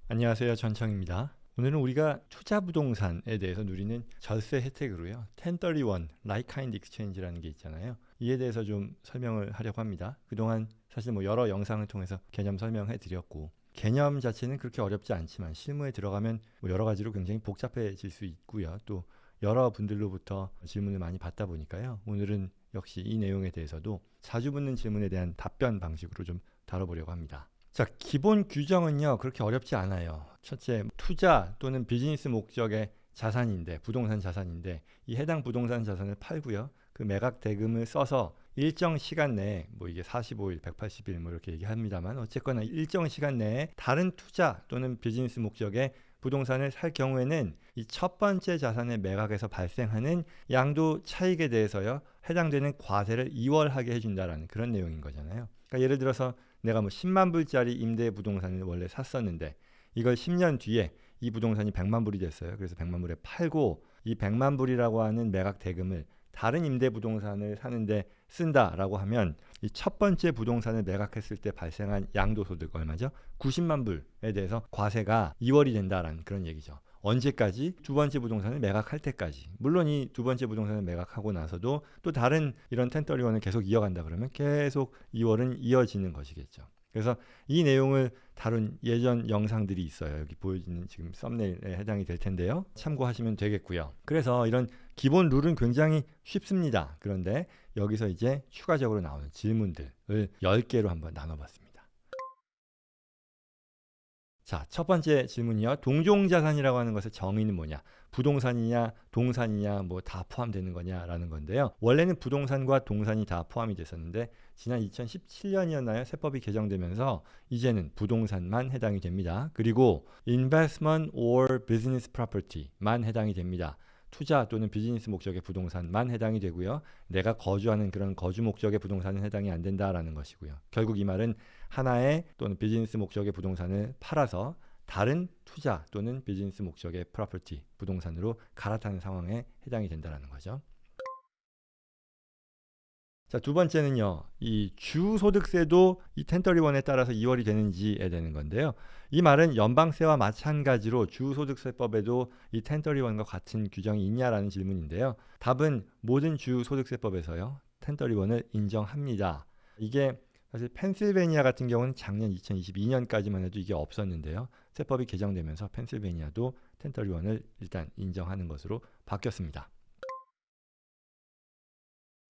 안녕하세요. 전창입니다. 오늘은 우리가 투자 부동산에 대해서 누리는 절세 혜택으로요. 1031 Like Kind Exchange라는 게 있잖아요. 이에 대해서 좀 설명을 하려고 합니다. 그동안 사실 여러 영상을 통해서 개념 설명해 드렸고 개념 자체는 그렇게 어렵지 않지만 실무에 들어가면 여러 가지로 굉장히 복잡해질 수 있고요. 또 여러 분들로부터 질문을 많이 받다 보니까요. 오늘은 역시 이 내용에 대해서도 자주 붙는 질문에 대한 답변 방식으로 좀 다뤄보려고 합니다. 자, 기본 규정은요, 그렇게 어렵지 않아요. 첫째, 투자 또는 비즈니스 목적의 자산인데, 부동산 자산인데, 이 해당 부동산 자산을 팔고요. 그 매각 대금을 써서 일정 시간 내에, 이게 45일, 180일 이렇게 얘기합니다만, 어쨌거나 일정 시간 내에 다른 투자 또는 비즈니스 목적의 부동산을 살 경우에는 이 첫 번째 자산의 매각에서 발생하는 양도 차익에 대해서요, 해당되는 과세를 이월하게 해준다라는 그런 내용인 거잖아요. 그러니까 예를 들어서 내가 10만 불짜리 임대 부동산을 원래 샀었는데 이걸 10년 뒤에 이 부동산이 100만 불이 됐어요. 그래서 100만 불에 팔고 이 100만 불이라고 하는 매각 대금을 다른 임대 부동산을 사는데 쓴다라고 하면 이 첫 번째 부동산을 매각했을 때 발생한 양도소득 얼마죠? 90만 불에 대해서 과세가 이월이 된다라는 그런 얘기죠. 언제까지? 두 번째 부동산을 매각할 때까지. 물론 이 두 번째 부동산을 매각하고 나서도 또 다른 이런 1031을 계속 이어간다 그러면 계속 2월은 이어지는 것이겠죠. 그래서 이 내용을 다룬 예전 영상들이 있어요. 여기 보여지는 지금 썸네일에 해당이 될 텐데요. 참고하시면 되겠고요. 그래서 이런 기본 룰은 굉장히 쉽습니다. 그런데 여기서 이제 추가적으로 나오는 질문들을 10개로 한번 나눠봤습니다. 자, 첫 번째 질문이요. 동종자산이라고 하는 것의 정의는 뭐냐? 부동산이냐, 동산이냐, 다 포함되는 거냐라는 건데요. 원래는 부동산과 동산이 다 포함이 됐었는데 지난 2017년이었나요? 세법이 개정되면서 이제는 부동산만 해당이 됩니다. 그리고 investment or business property만 해당이 됩니다. 투자 또는 비즈니스 목적의 부동산만 해당이 되고요. 내가 거주하는 그런 거주 목적의 부동산은 해당이 안 된다라는 것이고요. 결국 이 말은 하나의 또는 비즈니스 목적의 부동산을 팔아서 다른 투자 또는 비즈니스 목적의 프로퍼티, 부동산으로 갈아타는 상황에 해당이 된다는 거죠. 자, 두 번째는요. 이 주소득세도 이 1031에 따라서 이월이 되는지에 되는 건데요. 이 말은 연방세와 마찬가지로 주소득세법에도 이 1031과 같은 규정이 있냐라는 질문인데요. 답은 모든 주소득세법에서요. 1031을 인정합니다. 이게 사실 펜실베니아 같은 경우는 작년 2022년까지만 해도 이게 없었는데요. 세법이 개정되면서 펜실베니아도 1031을 일단 인정하는 것으로 바뀌었습니다.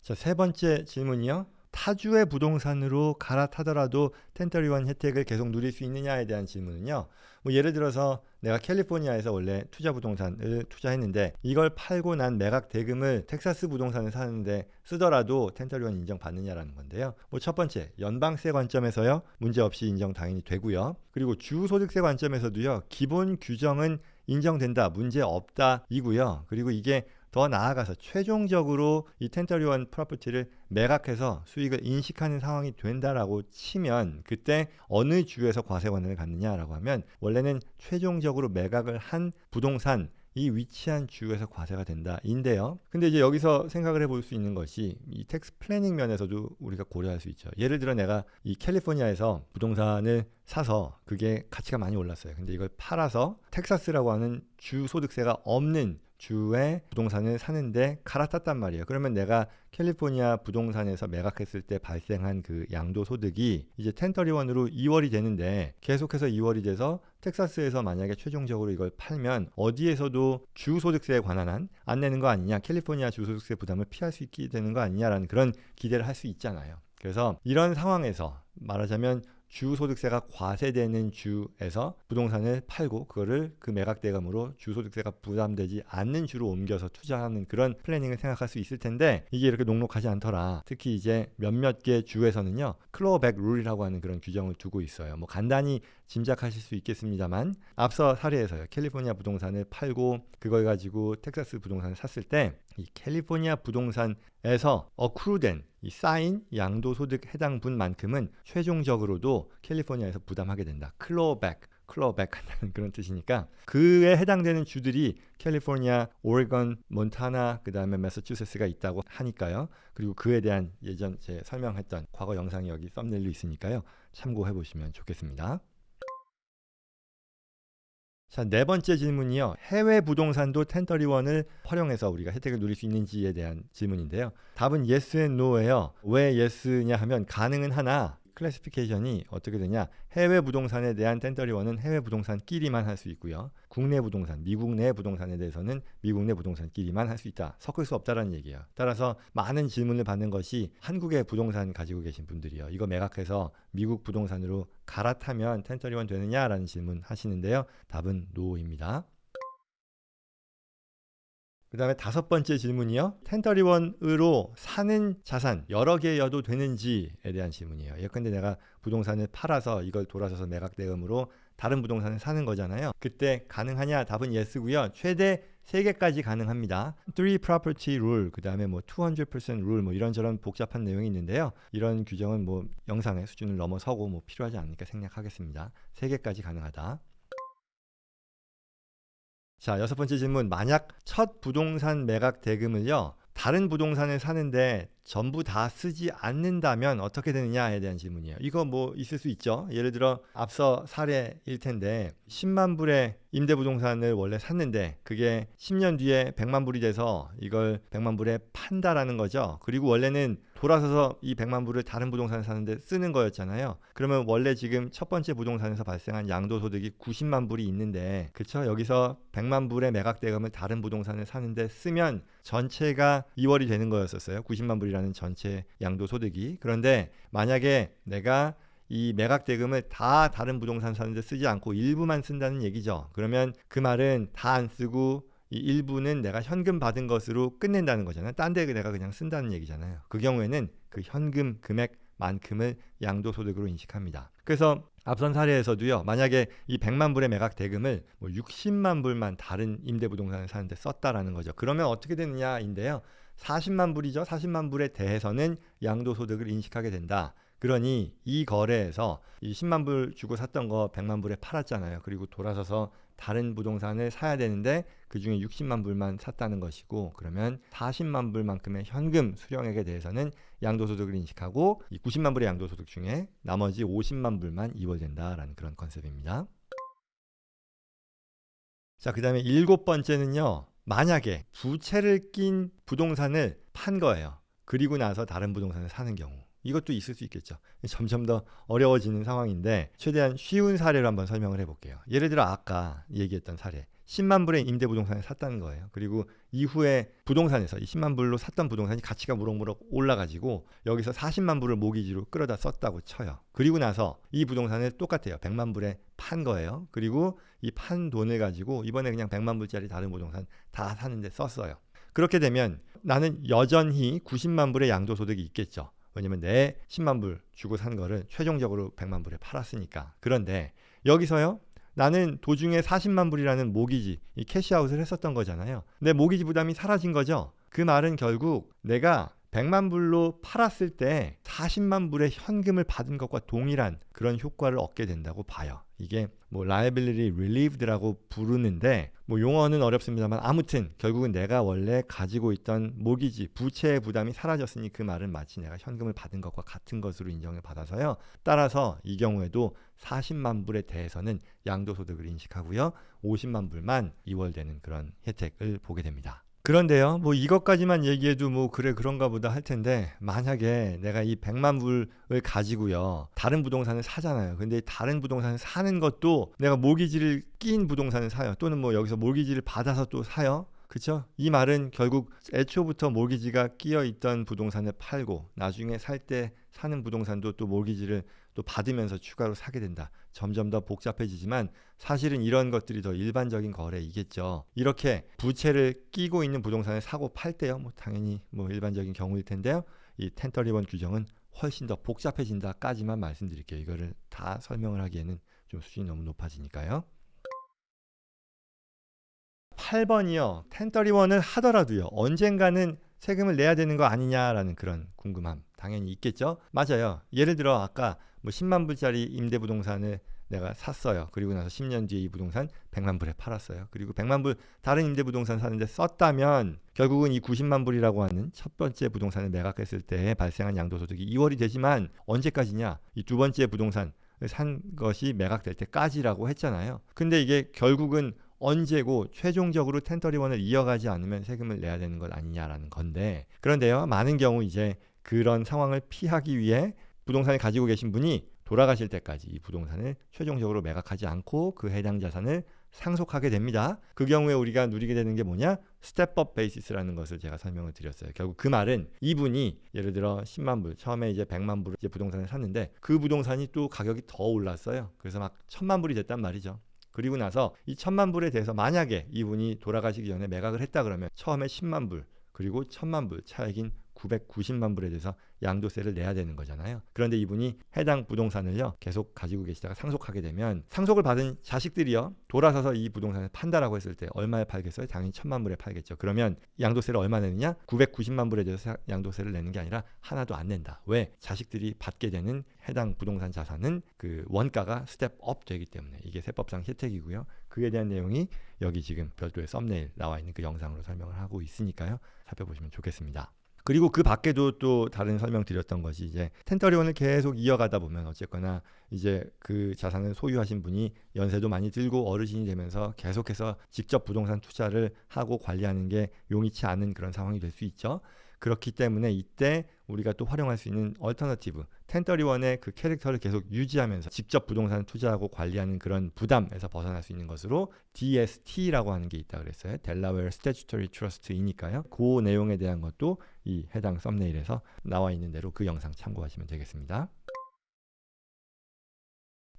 자, 세 번째 질문이요. 타주의 부동산으로 갈아타더라도 1031 혜택을 계속 누릴 수 있느냐에 대한 질문은요. 예를 들어서 내가 캘리포니아에서 원래 투자 부동산을 투자했는데 이걸 팔고 난 매각 대금을 텍사스 부동산을 사는데 쓰더라도 1031 인정받느냐라는 건데요. 첫 번째, 연방세 관점에서요. 문제없이 인정 당연히 되고요. 그리고 주소득세 관점에서도요. 기본 규정은 인정된다, 문제 없다 이고요. 그리고 이게 더 나아가서 최종적으로 이 1031 프로퍼티를 매각해서 수익을 인식하는 상황이 된다라고 치면 그때 어느 주에서 과세 권한을 갖느냐라고 하면 원래는 최종적으로 매각을 한 부동산 이 위치한 주에서 과세가 된다인데요. 근데 이제 여기서 생각을 해볼 수 있는 것이 이 텍스 플래닝 면에서도 우리가 고려할 수 있죠. 예를 들어 내가 이 캘리포니아에서 부동산을 사서 그게 가치가 많이 올랐어요. 근데 이걸 팔아서 텍사스라고 하는 주 소득세가 없는 주에 부동산을 사는데 갈아탔단 말이에요. 그러면 내가 캘리포니아 부동산에서 매각했을 때 발생한 그 양도소득이 이제 1031으로 이월이 되는데 계속해서 이월이 돼서 텍사스에서 만약에 최종적으로 이걸 팔면 어디에서도 주소득세에 관한 한 안 내는 거 아니냐, 캘리포니아 주소득세 부담을 피할 수 있게 되는 거 아니냐라는 그런 기대를 할 수 있잖아요. 그래서 이런 상황에서 말하자면 주소득세가 과세되는 주에서 부동산을 팔고 그거를 그 매각 대금으로 주소득세가 부담되지 않는 주로 옮겨서 투자하는 그런 플래닝을 생각할 수 있을 텐데 이게 이렇게 녹록하지 않더라. 특히 이제 몇몇 개 주에서는요. 클로우백 룰이라고 하는 그런 규정을 두고 있어요. 간단히 짐작하실 수 있겠습니다만 앞서 사례에서요. 캘리포니아 부동산을 팔고 그걸 가지고 텍사스 부동산을 샀을 때 이 캘리포니아 부동산에서 어크루된 이 쌓인 양도소득 해당 분만큼은 최종적으로도 캘리포니아에서 부담하게 된다. 클로백 한다는 그런 뜻이니까 그에 해당되는 주들이 캘리포니아, 오레곤, 몬타나, 그 다음에 매사추세츠가 있다고 하니까요. 그리고 그에 대한 예전 제 설명했던 과거 영상이 여기 썸네일로 있으니까요. 참고해 보시면 좋겠습니다. 자, 네 번째 질문이요. 해외 부동산도 1031을 활용해서 우리가 혜택을 누릴 수 있는지에 대한 질문인데요. 답은 yes and no예요. 왜 yes냐 하면 가능은 하나 클래시피케이션이 어떻게 되냐. 해외 부동산에 대한 1031은 해외 부동산끼리만 할 수 있고요. 국내 부동산, 미국 내 부동산에 대해서는 미국 내 부동산끼리만 할 수 있다. 섞을 수 없다라는 얘기예요. 따라서 많은 질문을 받는 것이 한국의 부동산 가지고 계신 분들이요. 이거 매각해서 미국 부동산으로 갈아타면 1031 되느냐라는 질문 하시는데요. 답은 no입니다. 그 다음에 다섯 번째 질문이요. 1031으로 사는 자산 여러 개여도 되는지에 대한 질문이에요. 예컨대 내가 부동산을 팔아서 이걸 돌아서서 매각 대금으로 다른 부동산을 사는 거잖아요. 그때 가능하냐? 답은 yes고요. 최대 3개까지 가능합니다. 3 property rule, 그 다음에 뭐 200% rule 뭐 이런저런 복잡한 내용이 있는데요. 이런 규정은 뭐 영상의 수준을 넘어서고 뭐 필요하지 않으니까 생략하겠습니다. 3개까지 가능하다. 자, 여섯 번째 질문. 만약 첫 부동산 매각 대금을요, 다른 부동산을 사는데 전부 다 쓰지 않는다면 어떻게 되느냐에 대한 질문이에요. 이거 뭐 있을 수 있죠. 예를 들어 앞서 사례일 텐데 10만 불의 임대부동산을 원래 샀는데 그게 10년 뒤에 100만 불이 돼서 이걸 100만 불에 판다라는 거죠. 그리고 원래는 돌아서서 이 100만 불을 다른 부동산을 사는데 쓰는 거였잖아요. 그러면 원래 지금 첫 번째 부동산에서 발생한 양도소득이 90만 불이 있는데, 그쵸? 여기서 100만 불의 매각대금을 다른 부동산을 사는데 쓰면 전체가 2월이 되는 거였었어요. 90만 불이라는 전체 양도소득이. 그런데 만약에 내가 이 매각대금을 다 다른 부동산 사는데 쓰지 않고 일부만 쓴다는 얘기죠. 그러면 그 말은 다 안 쓰고 이 일부는 내가 현금 받은 것으로 끝낸다는 거잖아요. 딴 데 내가 그냥 쓴다는 얘기잖아요. 그 경우에는 그 현금 금액만큼을 양도소득으로 인식합니다. 그래서 앞선 사례에서도요. 만약에 이 100만 불의 매각 대금을 뭐 60만 불만 다른 임대부동산을 사는데 썼다라는 거죠. 그러면 어떻게 되느냐인데요. 40만 불이죠. 40만 불에 대해서는 양도소득을 인식하게 된다. 그러니 이 거래에서 이 10만 불 주고 샀던 거 100만 불에 팔았잖아요. 그리고 돌아서서 다른 부동산을 사야 되는데 그중에 60만 불만 샀다는 것이고, 그러면 40만 불만큼의 현금 수령액에 대해서는 양도소득을 인식하고 이 90만 불의 양도소득 중에 나머지 50만 불만 이월된다라는 그런 컨셉입니다. 자, 그 다음에 일곱 번째는요. 만약에 부채를 낀 부동산을 판 거예요. 그리고 나서 다른 부동산을 사는 경우. 이것도 있을 수 있겠죠. 점점 더 어려워지는 상황인데 최대한 쉬운 사례로 한번 설명을 해볼게요. 예를 들어 아까 얘기했던 사례. 10만 불의 임대부동산을 샀다는 거예요. 그리고 이후에 부동산에서 이 10만 불로 샀던 부동산이 가치가 무럭무럭 올라가지고 여기서 40만 불을 모기지로 끌어다 썼다고 쳐요. 그리고 나서 이 부동산을 똑같아요. 100만 불에 판 거예요. 그리고 이 판 돈을 가지고 이번에 그냥 100만 불짜리 다른 부동산 다 사는데 썼어요. 그렇게 되면 나는 여전히 90만 불의 양도소득이 있겠죠. 왜냐면 내 10만 불 주고 산 거를 최종적으로 100만 불에 팔았으니까. 그런데 여기서요. 나는 도중에 40만 불이라는 모기지, 이 캐시아웃을 했었던 거잖아요. 내 모기지 부담이 사라진 거죠. 그 말은 결국 내가 100만 불로 팔았을 때 40만 불의 현금을 받은 것과 동일한 그런 효과를 얻게 된다고 봐요. 이게 뭐 liability relieved라고 부르는데 뭐 용어는 어렵습니다만 아무튼 결국은 내가 원래 가지고 있던 모기지, 부채의 부담이 사라졌으니 그 말은 마치 내가 현금을 받은 것과 같은 것으로 인정을 받아서요. 따라서 이 경우에도 40만 불에 대해서는 양도소득을 인식하고요. 50만 불만 이월되는 그런 혜택을 보게 됩니다. 그런데요, 뭐 이것까지만 얘기해도 뭐 그래 그런가 보다 할 텐데, 만약에 내가 이 100만 불을 가지고요 다른 부동산을 사잖아요. 근데 다른 부동산을 사는 것도 내가 모기지를 낀 부동산을 사요. 또는 뭐 여기서 모기지를 받아서 또 사요. 그쵸? 이 말은 결국 애초부터 모기지가 끼어 있던 부동산을 팔고 나중에 살 때 사는 부동산도 또 모기지를 또 받으면서 추가로 사게 된다. 점점 더 복잡해지지만 사실은 이런 것들이 더 일반적인 거래이겠죠. 이렇게 부채를 끼고 있는 부동산을 사고 팔 때요. 뭐 당연히 뭐 일반적인 경우일 텐데요. 이 1031 규정은 훨씬 더 복잡해진다까지만 말씀드릴게요. 이거를 다 설명을 하기에는 좀 수준이 너무 높아지니까요. 8번이요. 1031을 하더라도요. 언젠가는 세금을 내야 되는 거 아니냐라는 그런 궁금함 당연히 있겠죠. 맞아요. 예를 들어 아까 뭐 10만 불짜리 임대부동산을 내가 샀어요. 그리고 나서 10년 뒤에 이 부동산 100만 불에 팔았어요. 그리고 100만 불 다른 임대부동산 사는데 썼다면 결국은 이 90만 불이라고 하는 첫 번째 부동산을 매각했을 때 발생한 양도소득이 2월이 되지만 언제까지냐? 이 두 번째 부동산을 산 것이 매각될 때까지라고 했잖아요. 근데 이게 결국은 언제고 최종적으로 1031을 이어가지 않으면 세금을 내야 되는 것 아니냐라는 건데, 그런데요, 많은 경우 이제 그런 상황을 피하기 위해 부동산을 가지고 계신 분이 돌아가실 때까지 이 부동산을 최종적으로 매각하지 않고 그 해당 자산을 상속하게 됩니다. 그 경우에 우리가 누리게 되는 게 뭐냐? 스텝업 베이시스라는 것을 제가 설명을 드렸어요. 결국 그 말은 이분이 예를 들어 10만 불, 처음에 이제 100만 불 이제 부동산을 샀는데 그 부동산이 또 가격이 더 올랐어요. 그래서 막 1000만 불이 됐단 말이죠. 그리고 나서 이 1000만 불에 대해서 만약에 이분이 돌아가시기 전에 매각을 했다 그러면 처음에 10만 불 그리고 1000만 불 차액인 990만 불에 대해서 양도세를 내야 되는 거잖아요. 그런데 이분이 해당 부동산을요 계속 가지고 계시다가 상속하게 되면 상속을 받은 자식들이요 돌아서서 이 부동산을 판다라고 했을 때 얼마에 팔겠어요? 당연히 1000만 불에 팔겠죠. 그러면 양도세를 얼마 내느냐? 990만 불에 대해서 양도세를 내는 게 아니라 하나도 안 낸다. 왜? 자식들이 받게 되는 해당 부동산 자산은 그 원가가 스텝업 되기 때문에 이게 세법상 혜택이고요. 그에 대한 내용이 여기 지금 별도의 썸네일 나와 있는 그 영상으로 설명을 하고 있으니까요. 살펴보시면 좋겠습니다. 그리고 그 밖에도 또 다른 설명 드렸던 것이 이제 1031을 계속 이어가다 보면 어쨌거나 이제 그 자산을 소유하신 분이 연세도 많이 들고 어르신이 되면서 계속해서 직접 부동산 투자를 하고 관리하는 게 용이치 않은 그런 상황이 될 수 있죠. 그렇기 때문에 이때 우리가 또 활용할 수 있는 얼터너티브 1031의 그 캐릭터를 계속 유지하면서 직접 부동산을 투자하고 관리하는 그런 부담에서 벗어날 수 있는 것으로 DST라고 하는 게 있다 그랬어요. Delaware Statutory Trust이니까요. 그 내용에 대한 것도 이 해당 썸네일에서 나와 있는 대로 그 영상 참고하시면 되겠습니다.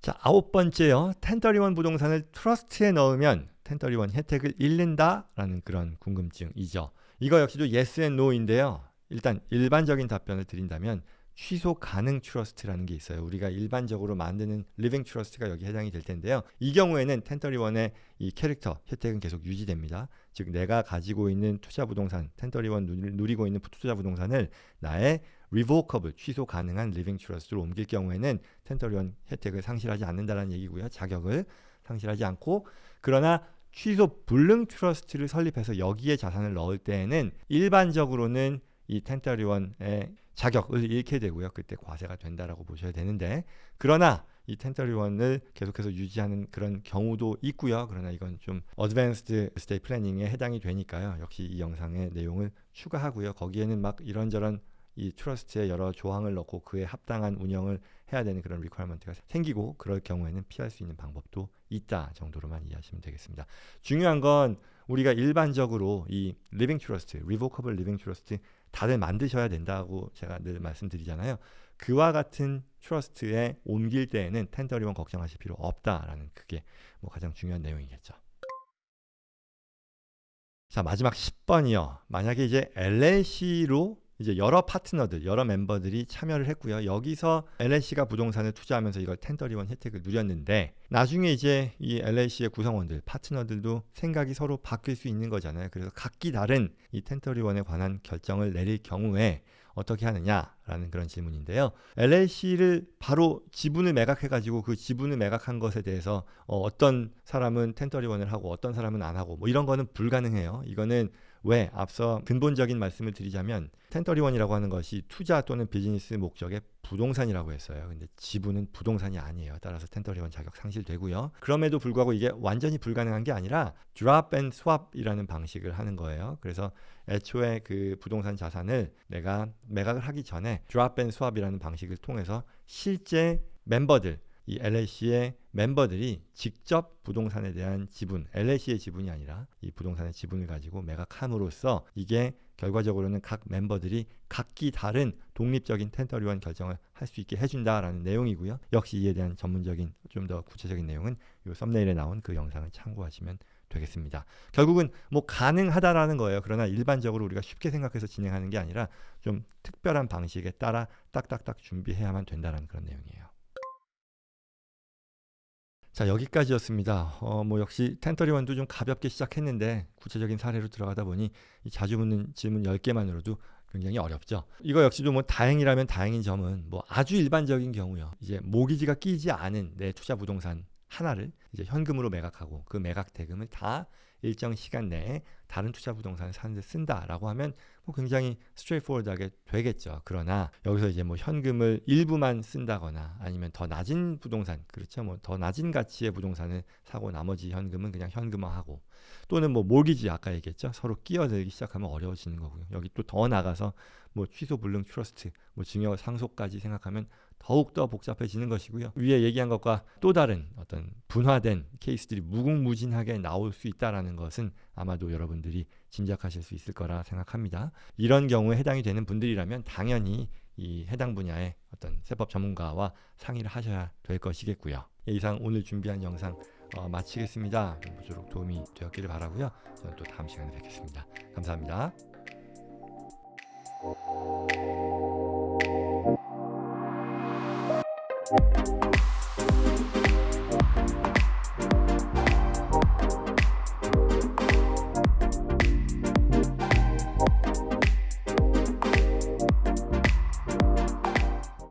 자, 9번째요. 1031 부동산을 트러스트에 넣으면 1031 혜택을 잃는다라는 그런 궁금증이죠. 이거 역시도 yes and no인데요. 일단 일반적인 답변을 드린다면 취소 가능 트러스트라는 게 있어요. 우리가 일반적으로 만드는 리빙 트러스트가 여기 해당이 될 텐데요. 이 경우에는 1031의 이 캐릭터 혜택은 계속 유지됩니다. 즉 내가 가지고 있는 투자 부동산 1031 누리고 있는 투자 부동산을 나의 revocable 취소 가능한 리빙 트러스트로 옮길 경우에는 1031 혜택을 상실하지 않는다는 얘기고요. 자격을 상실하지 않고, 그러나 취소 불능 트러스트를 설립해서 여기에 자산을 넣을 때에는 일반적으로는 이 1031의 자격을 잃게 되고요. 그때 과세가 된다라고 보셔야 되는데, 그러나 이 1031을 계속해서 유지하는 그런 경우도 있고요. 그러나 이건 좀 어드밴스드 스테이트 플래닝에 해당이 되니까요. 역시 이 영상의 내용을 추가하고요. 거기에는 막 이런저런 이 트러스트에 여러 조항을 넣고 그에 합당한 운영을 해야 되는 그런 리퀘어먼트가 생기고, 그럴 경우에는 피할 수 있는 방법도 있다 정도로만 이해하시면 되겠습니다. 중요한 건 우리가 일반적으로 이 리빙 트러스트, 리보커블 리빙 트러스트 다들 만드셔야 된다고 제가 늘 말씀드리잖아요. 그와 같은 트러스트에 옮길 때에는 1031 걱정하실 필요 없다라는 그게 뭐 가장 중요한 내용이겠죠. 자, 마지막 10번이요. 만약에 이제 LLC로 이제 여러 파트너들, 여러 멤버들이 참여를 했고요. 여기서 LLC가 부동산을 투자하면서 이걸 1031 혜택을 누렸는데, 나중에 이제 이 LLC의 구성원들, 파트너들도 생각이 서로 바뀔 수 있는 거잖아요. 그래서 각기 다른 이 1031에 관한 결정을 내릴 경우에 어떻게 하느냐라는 그런 질문인데요. LLC를 바로 지분을 매각해가지고 그 지분을 매각한 것에 대해서 어떤 사람은 1031을 하고 어떤 사람은 안 하고 뭐 이런 거는 불가능해요. 이거는 왜? 앞서 근본적인 말씀을 드리자면 1031이라고 하는 것이 투자 또는 비즈니스 목적의 부동산이라고 했어요. 근데 지분은 부동산이 아니에요. 따라서 1031 자격 상실되고요. 그럼에도 불구하고 이게 완전히 불가능한 게 아니라 drop and swap이라는 방식을 하는 거예요. 그래서 애초에 그 부동산 자산을 내가 매각을 하기 전에 drop and swap이라는 방식을 통해서 실제 멤버들, 이 LLC의 멤버들이 직접 부동산에 대한 지분, LLC의 지분이 아니라 이 부동산의 지분을 가지고 매각함으로써 이게 결과적으로는 각 멤버들이 각기 다른 독립적인 1031 결정을 할 수 있게 해준다라는 내용이고요. 역시 이에 대한 전문적인 좀 더 구체적인 내용은 이 썸네일에 나온 그 영상을 참고하시면 되겠습니다. 결국은 뭐 가능하다라는 거예요. 그러나 일반적으로 우리가 쉽게 생각해서 진행하는 게 아니라 좀 특별한 방식에 따라 딱딱딱 준비해야만 된다는 그런 내용이에요. 자, 여기까지였습니다. 뭐 역시 1031도 좀 가볍게 시작했는데 구체적인 사례로 들어가다 보니 이 자주 묻는 질문 10개만으로도 굉장히 어렵죠. 이거 역시도 뭐 다행이라면 다행인 점은 뭐 아주 일반적인 경우요. 이제 모기지가 끼지 않은 내 투자 부동산 하나를 이제 현금으로 매각하고 그 매각 대금을 다 일정 시간 내에 다른 투자 부동산을 사는 데 쓴다라고 하면 뭐 굉장히 스트레이트포워드하게 되겠죠. 그러나 여기서 이제 뭐 현금을 일부만 쓴다거나 아니면 더 낮은 부동산, 그렇죠. 뭐 더 낮은 가치의 부동산을 사고 나머지 현금은 그냥 현금화하고, 또는 뭐 모기지 아까 얘기했죠. 서로 끼어들기 시작하면 어려워지는 거고요. 여기 또 더 나가서 뭐 취소 불능 트러스트, 뭐 증여 상속까지 생각하면 더욱 더 복잡해지는 것이고요. 위에 얘기한 것과 또 다른 어떤 분화된 케이스들이 무궁무진하게 나올 수 있다라는 것은 아마도 여러분들이 짐작하실 수 있을 거라 생각합니다. 이런 경우에 해당이 되는 분들이라면 당연히 이 해당 분야의 어떤 세법 전문가와 상의를 하셔야 될 것이겠고요. 이상 오늘 준비한 영상 마치겠습니다. 모쪼록 도움이 되었기를 바라고요. 저는 또 다음 시간에 뵙겠습니다. 감사합니다.